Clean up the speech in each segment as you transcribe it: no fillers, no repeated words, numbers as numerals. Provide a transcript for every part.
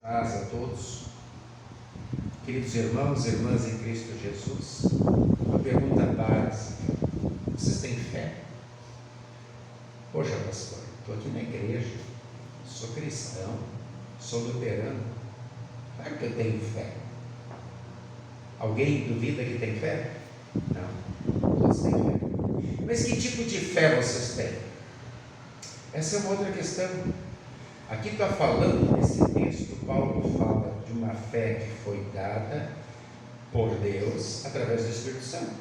Paz a todos, queridos irmãos e irmãs em Cristo Jesus. Uma pergunta básica: vocês têm fé? Poxa, pastor, estou aqui na igreja, sou cristão, sou luterano, claro que eu tenho fé. Alguém duvida que tem fé? Não, todos têm fé. Mas que tipo de fé vocês têm? Essa é uma outra questão. Aqui está falando, nesse texto, Paulo fala de uma fé que foi dada por Deus através do Espírito Santo.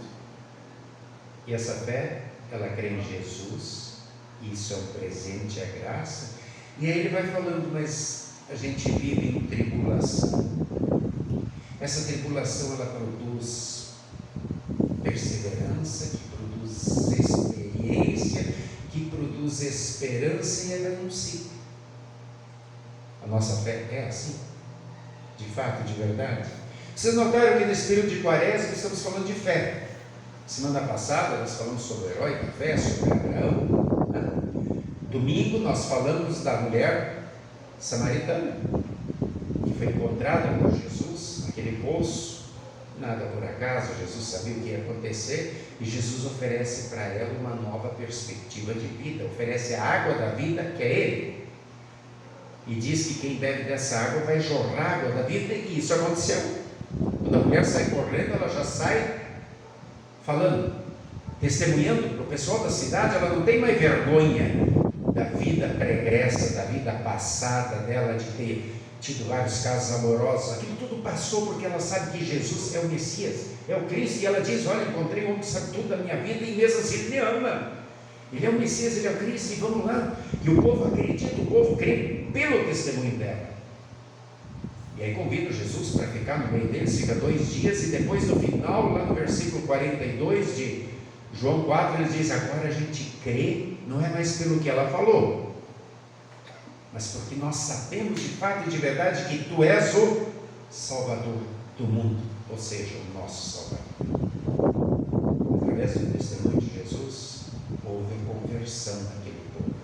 E essa fé, ela crê em Jesus, isso é um presente, é graça. E aí ele vai falando, mas a gente vive em tribulação. Essa tribulação, ela produz perseverança, que produz experiência, que produz esperança e é denúncia. A nossa fé é assim, de fato, de verdade. Vocês notaram que nesse período de quaresma estamos falando de fé. Semana passada nós falamos sobre o herói da fé, sobre Abraão, né? Domingo nós falamos da mulher samaritana, que foi encontrada por Jesus naquele poço, nada por acaso. Jesus sabia o que ia acontecer e Jesus oferece para ela uma nova perspectiva de vida, oferece a água da vida, que é Ele. E diz que quem bebe dessa água vai jorrar água da vida, e isso aconteceu. Quando a mulher sai correndo, ela já sai falando, testemunhando para o pessoal da cidade. Ela não tem mais vergonha da vida pregressa, da vida passada dela, de ter tido vários casos amorosos. Aquilo tudo passou porque ela sabe que Jesus é o Messias, é o Cristo, e ela diz: olha, encontrei um homem que sabe tudo da minha vida, e mesmo assim Ele me ama. Ele é o Messias, Ele é o Cristo, e vamos lá. E o povo acredita, o povo crê pelo testemunho dela. E aí convida Jesus para ficar no meio deles, fica 2 dias, e depois no final, lá no versículo 42 de João 4, ele diz: agora a gente crê, não é mais pelo que ela falou, mas porque nós sabemos de fato e de verdade que Tu és o Salvador do mundo, ou seja, o nosso Salvador. Através do testemunho de Jesus, houve conversão naquele povo.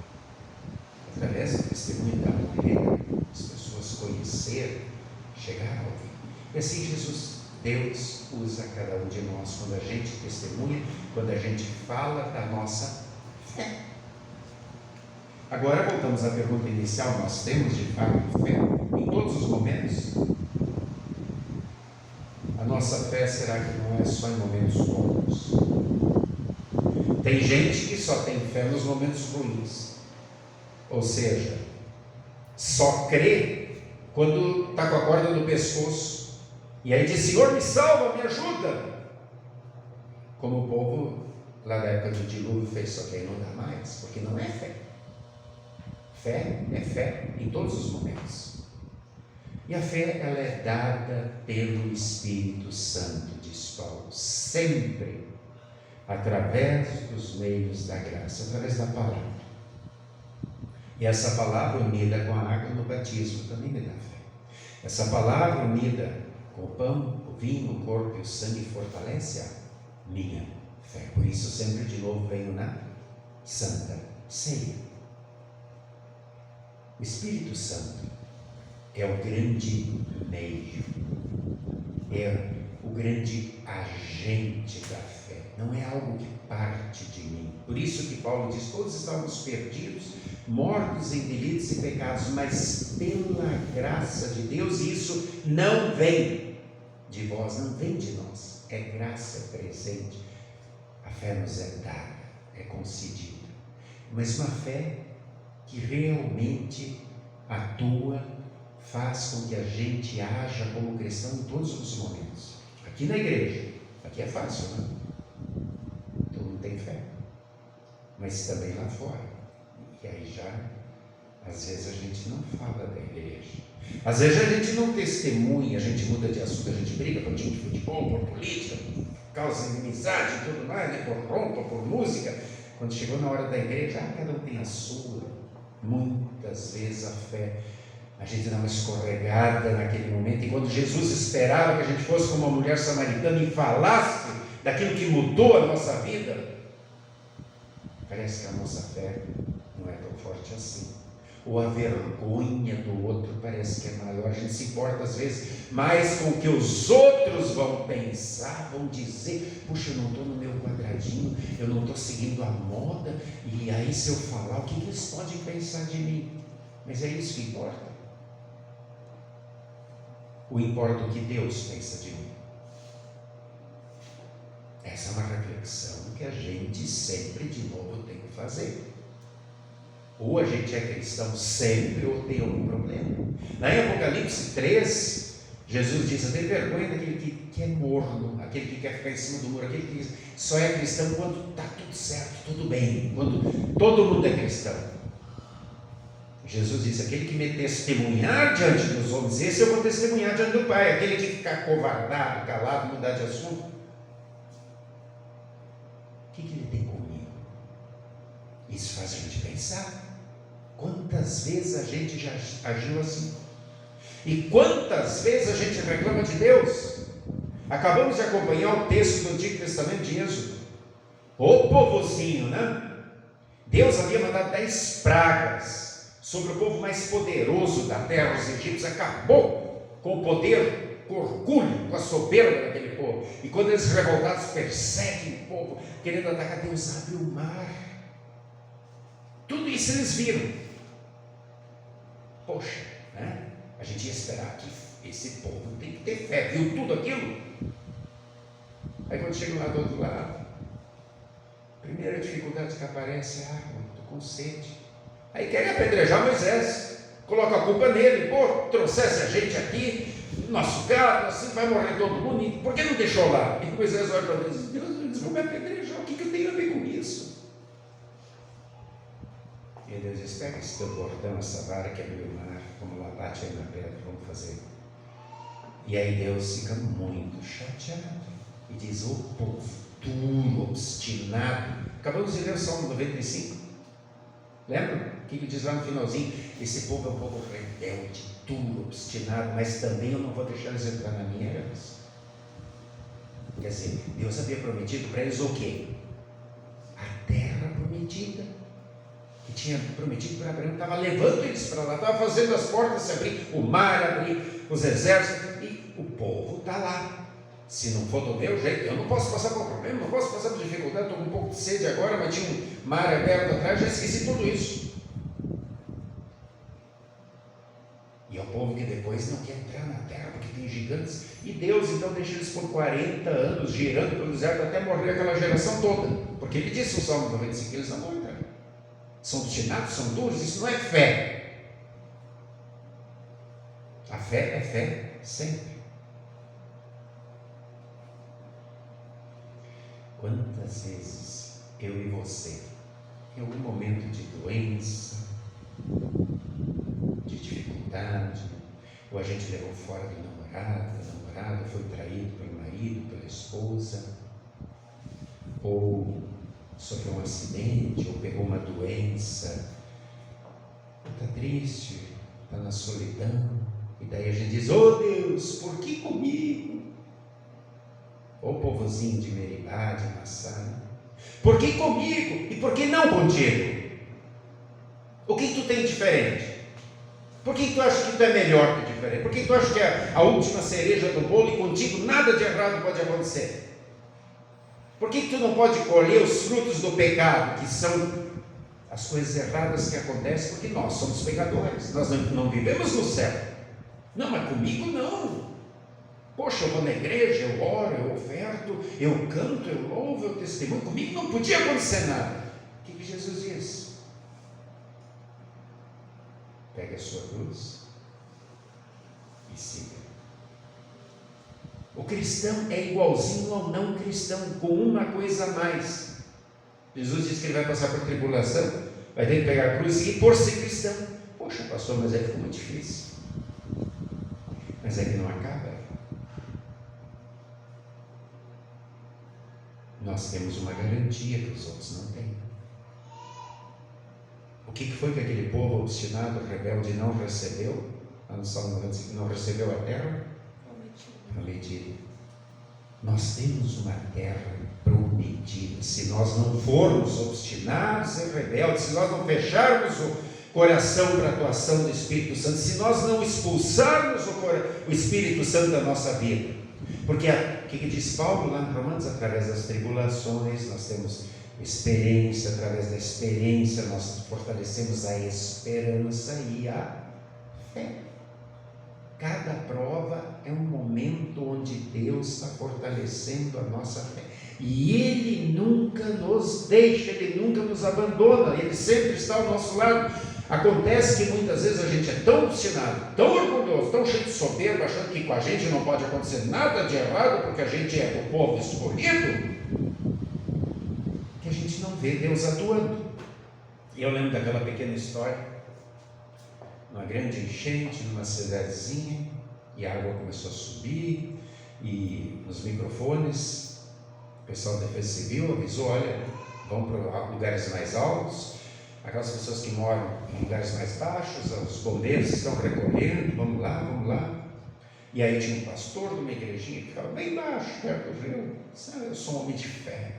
Através do testemunho da mulher, as pessoas conheceram, chegaram a ouvir. E assim Deus usa cada um de nós quando a gente testemunha, quando a gente fala da nossa fé. Agora voltamos à pergunta inicial: nós temos de fato fé em todos os momentos? A nossa fé, será que não é só em momentos bons? Tem gente que só tem fé nos momentos ruins, ou seja, só crê quando está com a corda no pescoço, e aí diz: Senhor, me salva, me ajuda, como o povo lá da época do dilúvio fez, só que aí não dá mais, porque não é fé. Fé é fé em todos os momentos. E a fé, ela é dada pelo Espírito Santo, diz Paulo, sempre através dos meios da graça, através da palavra. E essa palavra unida com a água no batismo também me dá fé. Essa palavra unida com o pão, o vinho, o corpo e o sangue fortalece a minha fé. Por isso sempre de novo venho na Santa Ceia. O Espírito Santo é o grande meio, é o grande agente da fé, não é algo que parte de mim. Por isso que Paulo diz: todos estávamos perdidos, mortos em delitos e pecados, mas pela graça de Deus, e isso não vem de vós, não vem de nós, é graça, é presente. A fé nos é dada, é concedida, mas uma fé que realmente atua, faz com que a gente haja como cristão em todos os momentos. Aqui na igreja, aqui é fácil, né? Todo mundo tem fé, mas também lá fora. E aí já, às vezes a gente não fala da igreja, às vezes a gente não testemunha, a gente muda de assunto, a gente briga por time de futebol, por política, por causa de inimizade e tudo mais, né? Por ronco, por música. Quando chegou na hora da igreja, cada um tem a sua. Muitas vezes a fé, a gente dá uma escorregada naquele momento, e quando Jesus esperava que a gente fosse como uma mulher samaritana e falasse daquilo que mudou a nossa vida, parece que a nossa fé não é tão forte assim. ou a vergonha do outro parece que é maior. A gente se importa às vezes mais com o que os outros vão pensar, vão dizer: puxa, eu não estou no meu quadradinho, eu não estou seguindo a moda, e aí se eu falar, o que eles podem pensar de mim? Mas é isso que importa? Ou importa o que Deus pensa de mim? Essa é uma reflexão que a gente sempre de novo tem que fazer. Ou a gente é cristão sempre, ou tem algum problema. Lá em Apocalipse 3, Jesus diz: tem vergonha daquele que é morno, aquele que quer ficar em cima do muro, aquele que só é cristão quando está tudo certo, tudo bem, quando todo mundo é cristão. Jesus diz: aquele que me testemunhar diante dos homens, esse eu vou testemunhar diante do Pai. Aquele que ficar covardado, calado, mudar de assunto, o que ele tem comigo? Isso faz a gente pensar. Quantas vezes a gente já agiu assim? E quantas vezes a gente reclama de Deus? Acabamos de acompanhar o texto do Antigo Testamento de Êxodo. O povozinho, né? Deus havia mandado 10 pragas sobre o povo mais poderoso da terra, os egípcios. Acabou com o poder, com o orgulho, com a soberba daquele povo. E quando eles revoltados perseguem o povo, querendo atacar, Deus abre o mar. Tudo isso eles viram. Poxa, né? A gente ia esperar que esse povo tem que ter fé. Viu tudo aquilo? Aí quando chega lá do outro lado, a primeira dificuldade que aparece é água. Estou com sede. Aí querem apedrejar Moisés. Coloca a culpa nele. Pô, trouxesse a gente aqui, nosso gado, assim vai morrer todo mundo. E por que não deixou lá? E Moisés olha para Deus: Deus, eles vão me apedrejar. O que eu tenho a ver com isso? E Deus diz: pega esse teu bordão, essa vara que abriu o mar, como lá bate aí na pedra, vamos fazer. E aí Deus fica muito chateado e diz: ô povo duro, obstinado. Acabamos de ler o Salmo 95. Lembra? O que ele diz lá no finalzinho? Esse povo é um povo rebelde, duro, obstinado, mas também eu não vou deixar eles entrar na minha herança. Quer dizer, Deus havia prometido para eles o quê? A terra prometida, que tinha prometido para Abraão. Estava levando eles para lá, estava fazendo as portas se abrir, o mar abrir, os exércitos, e o povo está lá. Se não for do meu jeito, eu não posso passar por problema, não posso passar por dificuldade. Estou com um pouco de sede agora, mas tinha um mar aberto atrás, já esqueci tudo isso. E é o povo que depois não quer entrar na terra porque tem gigantes, e Deus então deixa eles por 40 anos girando pelo deserto até morrer aquela geração toda, porque ele disse no Salmo 95 que eles não vão entrar. São obstinados, são duros. Isso não é fé. A fé é fé sempre. Quantas vezes eu e você, em algum momento de doença, de dificuldade, ou a gente levou fora do namorado foi traído pelo marido, pela esposa, ou sofreu um acidente, ou pegou uma doença, está triste, está na solidão, e daí a gente diz: oh Deus, por que comigo? Ou povozinho de Meribá, de Massá, por que comigo? E por que não contigo? O que tu tem diferente? Por que tu acha que tu é melhor que diferente? Por que tu acha que é a última cereja do bolo e contigo nada de errado pode acontecer? Por que tu não pode colher os frutos do pecado, que são as coisas erradas que acontecem porque nós somos pecadores, nós não vivemos no céu. Não, mas comigo não. Poxa, eu vou na igreja, eu oro, eu oferto, eu canto, eu louvo, eu testemunho. Comigo não podia acontecer nada. O que Jesus diz? Pegue a sua cruz e siga. O cristão é igualzinho ao não cristão, com uma coisa a mais. Jesus diz que ele vai passar por tribulação, vai ter que pegar a cruz e por ser cristão. Poxa, pastor, mas aí ficou muito difícil. Mas é que não acaba. Nós temos uma garantia que os outros não têm. O que foi que aquele povo obstinado, rebelde, não recebeu? Lá no Salmo 95, não recebeu a terra prometida. Nós temos uma terra prometida. Se nós não formos obstinados e rebeldes, se nós não fecharmos coração para a atuação do Espírito Santo, se nós não expulsarmos o Espírito Santo da nossa vida. Porque o que diz Paulo lá em Romanos? Através das tribulações nós temos experiência, através da experiência nós fortalecemos a esperança e a fé. Cada prova é um momento onde Deus está fortalecendo a nossa fé. E Ele nunca nos deixa, Ele nunca nos abandona, Ele sempre está ao nosso lado. Acontece que muitas vezes a gente é tão obstinado, tão orgulhoso, tão cheio de soberba, achando que com a gente não pode acontecer nada de errado, porque a gente é do povo escolhido, que a gente não vê Deus atuando. E eu lembro daquela pequena história, uma grande enchente numa cidadezinha, e a água começou a subir, e nos microfones o pessoal da Defesa Civil avisou: olha, vão para lugares mais altos, aquelas pessoas que moram em lugares mais baixos, os bombeiros estão recolhendo, vamos lá. E aí tinha um pastor de uma igrejinha que ficava bem baixo, perto do rio. Sabe, eu sou um homem de fé,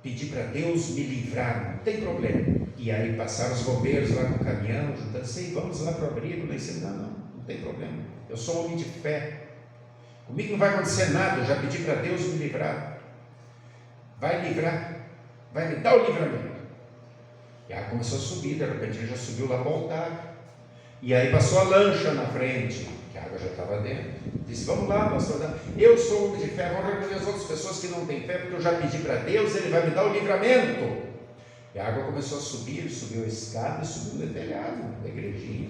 pedi para Deus me livrar, não tem problema. E aí passaram os bombeiros lá com o caminhão, juntando assim: vamos lá para o abrigo. Eu disse: não tem problema, eu sou um homem de fé, comigo não vai acontecer nada, eu já pedi para Deus me livrar, vai me dar o livramento. E aí começou a subir, de repente ele já subiu lá para o altar, e aí passou a lancha na frente, que a água já estava dentro. Disse: vamos lá, pastor, eu sou um homem de fé, vou recolher as outras pessoas que não têm fé, porque eu já pedi para Deus, Ele vai me dar o livramento. E a água começou a subir, subiu a escada e subiu no telhado da igrejinha.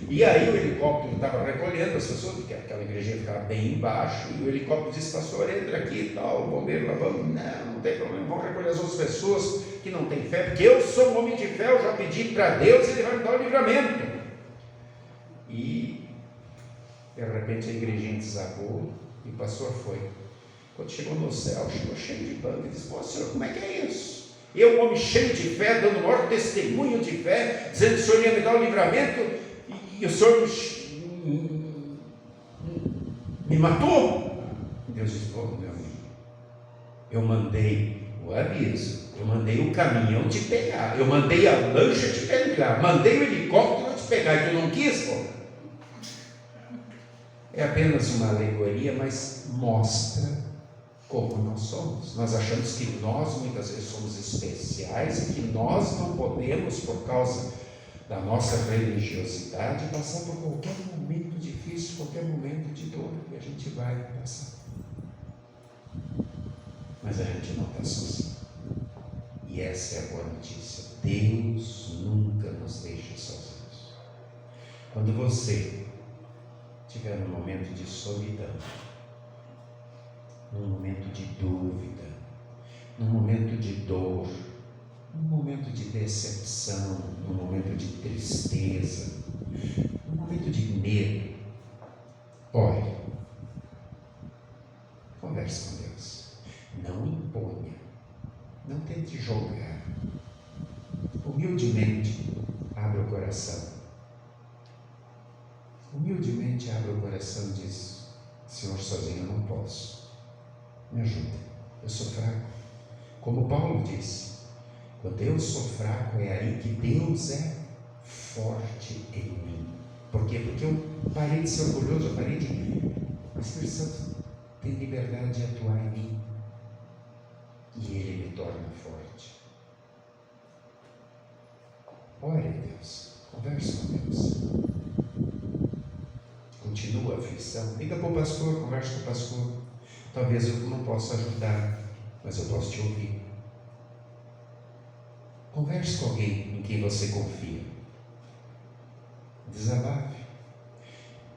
E aí o helicóptero estava recolhendo as pessoas, porque aquela igrejinha ficava bem embaixo, e o helicóptero disse: pastor, entra aqui e tal. O bombeiro lá: vamos, não tem problema, vamos recolher as outras pessoas que não têm fé, porque eu sou um homem de fé, eu já pedi para Deus, Ele vai me dar o livramento. E de repente a igrejinha desabou e o pastor foi. Quando chegou no céu, chegou cheio de banco e disse: pô, senhor, como é que é isso? Eu, um homem cheio de fé, dando o maior testemunho de fé, dizendo que o Senhor ia me dar o livramento, e o Senhor me matou. Deus disse: pô, meu amigo, eu mandei o aviso, eu mandei o caminhão te pegar, eu mandei a lancha te pegar, mandei o helicóptero te pegar, e tu não quis, pô. É apenas uma alegoria, mas mostra como nós somos. Nós achamos que nós muitas vezes somos especiais e que nós não podemos, por causa da nossa religiosidade, passar por qualquer momento difícil, qualquer momento de dor, e a gente vai passar. Mas a gente não está sozinho. E essa é a boa notícia: Deus nunca nos deixa sozinhos. Quando você estiver num momento de solidão, num momento de dúvida, num momento de dor, num momento de decepção, num momento de tristeza, num momento de medo, ore, converse com Deus, não imponha, não tente jogar, humildemente abra o coração, humildemente abra o coração e diz: Senhor, sozinho eu não posso, me ajuda, eu sou fraco. Como Paulo disse: quando eu sou fraco, é aí que Deus é forte em mim. Por quê? Porque eu parei de ser orgulhoso, eu parei de... O Espírito Santo tem liberdade de atuar em mim, e Ele me torna forte. Ore a Deus, converse com Deus. Continua a aflição, liga para o pastor, converse com o pastor. Talvez eu não possa ajudar, mas eu posso te ouvir. Converse com alguém em quem você confia. Desabafe.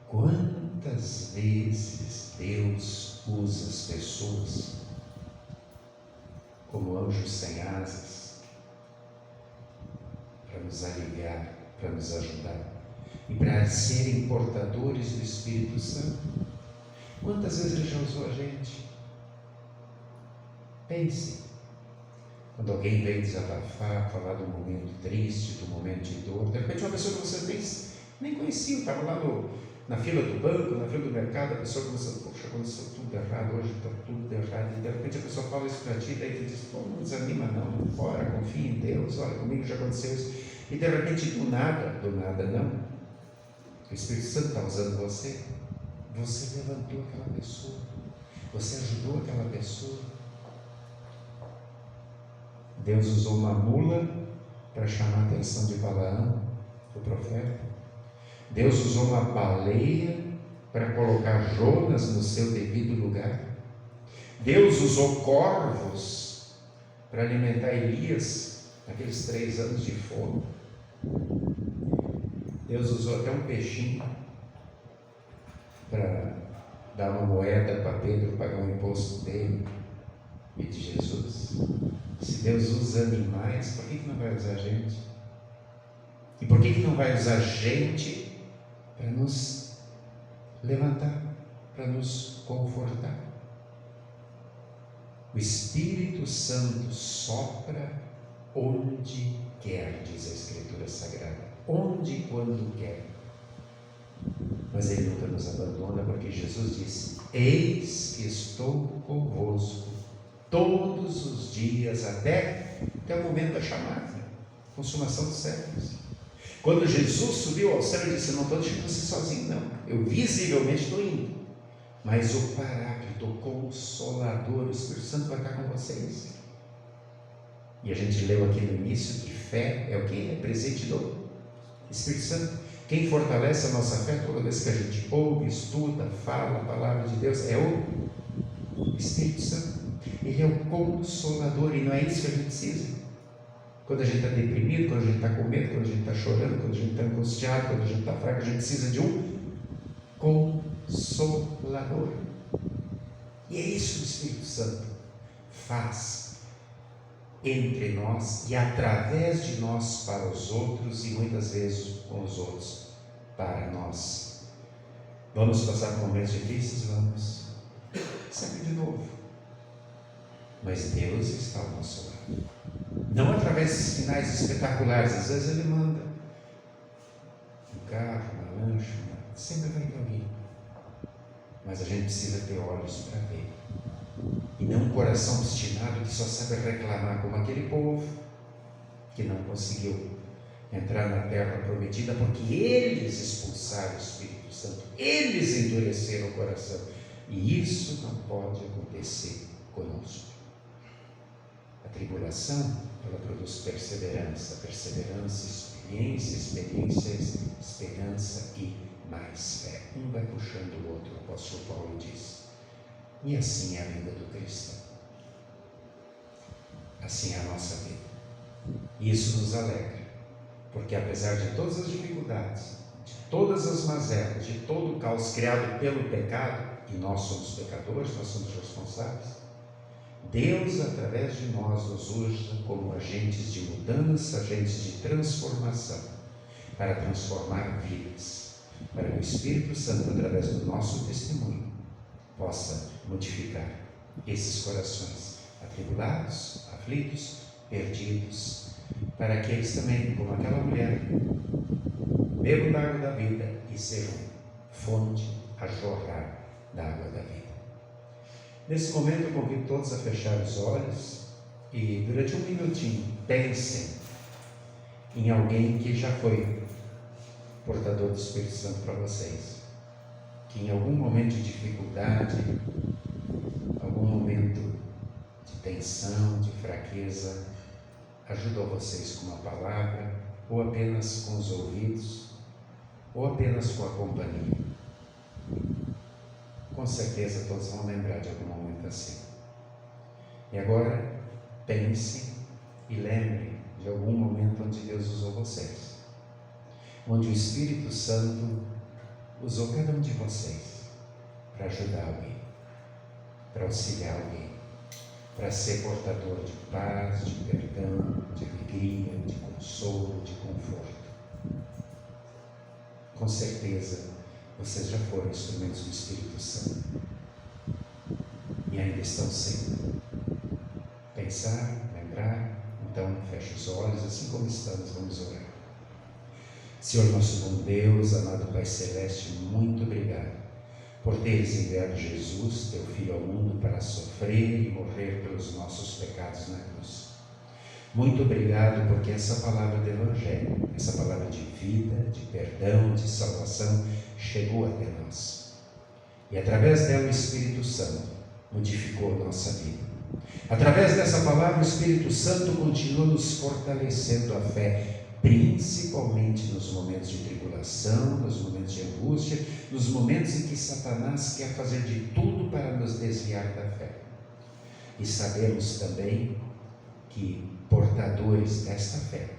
Quantas vezes Deus usa as pessoas como anjos sem asas para nos aliviar, para nos ajudar e para serem portadores do Espírito Santo? Quantas vezes Ele já usou a gente? Pense. Quando alguém vem desabafar, falar de um momento triste, de um momento de dor, de repente uma pessoa que você nem conhecia, estava lá na fila do banco, na fila do mercado, a pessoa começou: poxa, aconteceu tudo errado, hoje está tudo errado, e de repente a pessoa fala isso para ti, daí tu diz: pô, não desanima não, bora, confia em Deus, olha, comigo já aconteceu isso. E de repente, do nada não, o Espírito Santo está usando você. Você levantou aquela pessoa, você ajudou aquela pessoa. Deus usou uma mula para chamar a atenção de Balaão, o profeta. Deus usou uma baleia para colocar Jonas no seu devido lugar. Deus usou corvos para alimentar Elias naqueles 3 anos de fome. Deus usou até um peixinho para dar uma moeda para Pedro pagar o imposto dele e de Jesus. Se Deus usa animais, por que não vai usar a gente? E por que não vai usar gente para nos levantar, para nos confortar? O Espírito Santo sopra onde quer, diz a Escritura Sagrada. Onde e quando quer. Mas Ele nunca nos abandona, porque Jesus disse: eis que estou convosco todos os dias, até o momento da chamada, consumação dos séculos. Quando Jesus subiu ao céu, Ele disse: não estou deixando você sozinho, não. Eu visivelmente estou indo, mas o Paráclito, o Consolador, o Espírito Santo vai estar com vocês. E a gente leu aqui no início que fé é o que? É presente do Espírito Santo. Quem fortalece a nossa fé toda vez que a gente ouve, estuda, fala a palavra de Deus é o Espírito Santo. Ele é o Consolador, e não é isso que a gente precisa. Quando a gente está deprimido, quando a gente está com medo, quando a gente está chorando, quando a gente está angustiado, quando a gente está fraco, a gente precisa de um Consolador. E é isso que o Espírito Santo faz entre nós e através de nós para os outros, e muitas vezes com os outros para nós. Vamos passar por momentos difíceis? Vamos. Sempre de novo. Mas Deus está ao nosso lado. Não através de sinais espetaculares. Às vezes Ele manda um carro, uma lancha, sempre vai ter alguém. Mas a gente precisa ter olhos para ver. E não um coração obstinado que só sabe reclamar, como aquele povo que não conseguiu entrar na terra prometida, porque eles expulsaram o Espírito Santo, eles endureceram o coração. E isso não pode acontecer conosco. A tribulação, ela produz perseverança, experiência, esperança e mais fé. Um vai puxando o outro, o apóstolo Paulo diz. E assim é a vida do cristão. Assim é a nossa vida. E isso nos alegra, porque apesar de todas as dificuldades, de todas as mazelas, de todo o caos criado pelo pecado, e nós somos pecadores, nós somos responsáveis, Deus, através de nós, nos usa como agentes de mudança, agentes de transformação, para transformar vidas, para que o Espírito Santo, através do nosso testemunho, possa modificar esses corações atribulados, aflitos, perdidos, para que eles também, como aquela mulher, bebam da água da vida e sejam fonte a jorrar da água da vida. Nesse momento eu convido todos a fechar os olhos e durante um minutinho pensem em alguém que já foi portador do Espírito Santo para vocês, que em algum momento de dificuldade, algum momento de tensão, de fraqueza, ajudou vocês com uma palavra, ou apenas com os ouvidos, ou apenas com a companhia. Com certeza todos vão lembrar de algum momento assim. E agora, pensem e lembrem de algum momento onde Deus usou vocês, onde o Espírito Santo usou cada um de vocês para ajudar alguém, para auxiliar alguém, para ser portador de paz, de perdão, de alegria, de consolo, de conforto. Com certeza, vocês já foram instrumentos do Espírito Santo e ainda estão sendo. Pensar, lembrar, então feche os olhos, assim como estamos, vamos orar. Senhor nosso bom Deus, amado Pai Celeste, muito obrigado por teres enviado Jesus, teu Filho ao mundo, para sofrer e morrer pelos nossos pecados na cruz. Muito obrigado porque essa palavra do Evangelho, essa palavra de vida, de perdão, de salvação, chegou até nós. E através dela o Espírito Santo modificou a nossa vida. Através dessa palavra o Espírito Santo continua nos fortalecendo a fé, principalmente nos momentos de tribulação, nos momentos de angústia, nos momentos em que Satanás quer fazer de tudo para nos desviar da fé. E sabemos também que, portadores desta fé,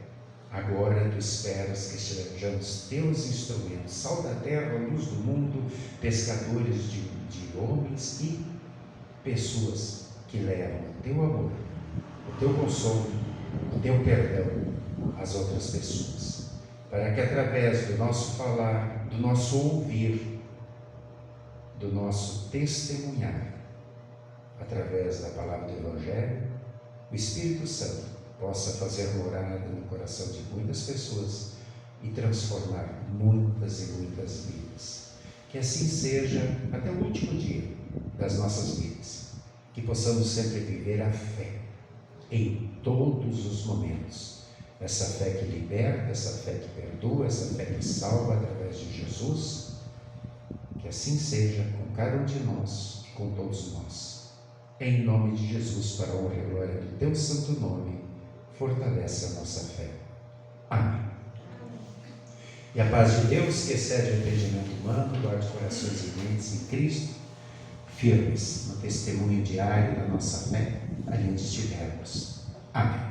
agora tu esperas que sejamos teus instrumentos, sal da terra, luz do mundo, pescadores de homens e pessoas que levam o teu amor, o teu consolo, o teu perdão às outras pessoas, para que através do nosso falar, do nosso ouvir, do nosso testemunhar, através da palavra do Evangelho, o Espírito Santo possa fazer morada no coração de muitas pessoas e transformar muitas e muitas vidas. Que assim seja até o último dia das nossas vidas, que possamos sempre viver a fé em todos os momentos, essa fé que liberta, essa fé que perdoa, essa fé que salva através de Jesus. Que assim seja com cada um de nós e com todos nós. Em nome de Jesus, para a honra e glória do teu santo nome, fortalece a nossa fé. Amém. E a paz de Deus, que excede o entendimento humano, guarde corações e mentes em Cristo, firmes no testemunho diário da nossa fé, ali onde estivermos. Amém.